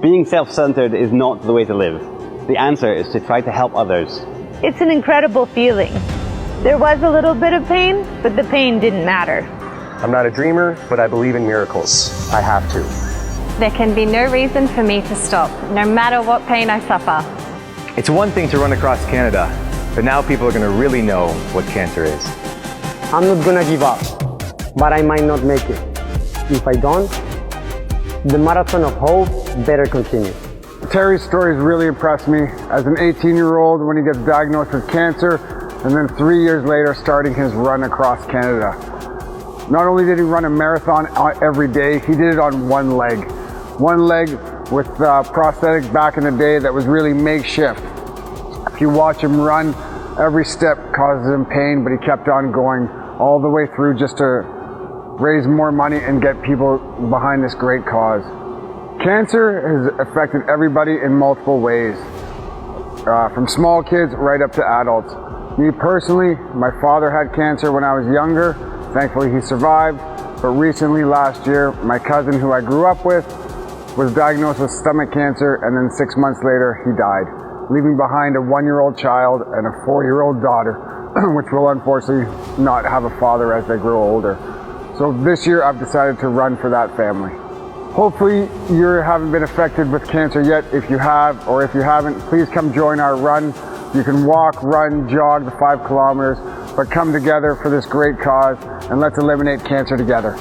Being self-centered is not the way to live. The answer is to try to help others. It's an incredible feeling. There was a little bit of pain, but the pain didn't matter. I'm not a dreamer, but I believe in miracles. I have to. There can be no reason for me to stop, no matter what pain I suffer. It's one thing to run across Canada, but now people are going to really know what cancer is. I'm not gonna give up, but I might not make it. If I don't, the marathon of hope better continue. Terry's stories really impressed me as an 18-year-old when he gets diagnosed with cancer, and then 3 years later starting his run across Canada. Not only did he run a marathon every day, he did it on one leg. One leg with prosthetics back in the day that was really makeshift. If you watch him run, every step causes him pain, but he kept on going all the way through just to raise more money and get people behind this great cause. Cancer has affected everybody in multiple ways, from small kids right up to adults. Me personally, my father had cancer when I was younger. Thankfully he survived, but recently last year, my cousin who I grew up with was diagnosed with stomach cancer, and then 6 months later he died, leaving behind a 1-year-old child and a 4-year-old daughter, which will unfortunately not have a father as they grow older. So this year I've decided to run for that family. Hopefully you haven't been affected with cancer yet. If you have, or if you haven't, please come join our run. You can walk, run, jog the 5 kilometers, but come together for this great cause and let's eliminate cancer together.